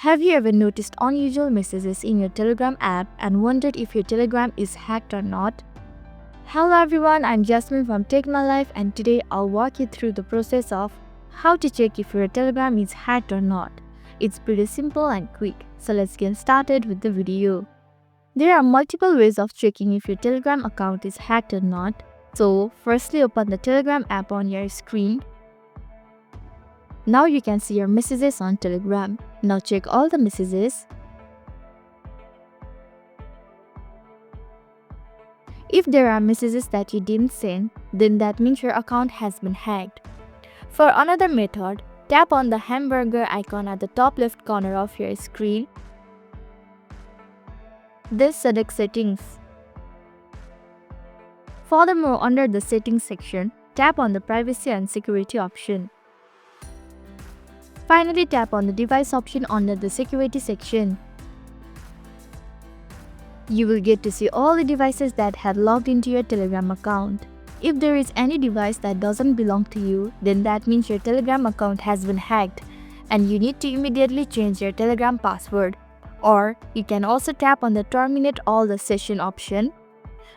Have you ever noticed unusual messages in your Telegram app and wondered if your Telegram is hacked or not? Hello everyone, I'm Jasmine from Take My Life, and today I'll walk you through the process of how to check if your Telegram is hacked or not. It's pretty simple and quick, so let's get started with the video. There are multiple ways of checking if your Telegram account is hacked or not. So firstly, open the Telegram app on your screen. Now you can see your messages on Telegram. Now check all the messages. If there are messages that you didn't send, then that means your account has been hacked. For another method, tap on the hamburger icon at the top left corner of your screen. Then select Settings. Furthermore, under the Settings section, tap on the Privacy and Security option. Finally, tap on the Device option under the Security section. You will get to see all the devices that had logged into your Telegram account. If there is any device that doesn't belong to you, then that means your Telegram account has been hacked and you need to immediately change your Telegram password. Or you can also tap on the Terminate All the Session option,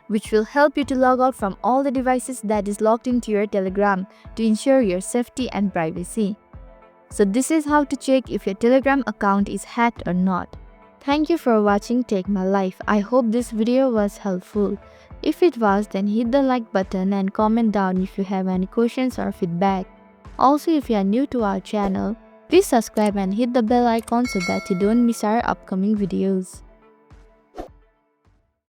which will help you to log out from all the devices that is logged into your Telegram to ensure your safety and privacy. So this is how to check if your Telegram account is hacked or not. Thank you for watching Take My Life. I hope this video was helpful. If it was, then hit the like button and comment down if you have any questions or feedback. Also, if you are new to our channel, please subscribe and hit the bell icon so that you don't miss our upcoming videos.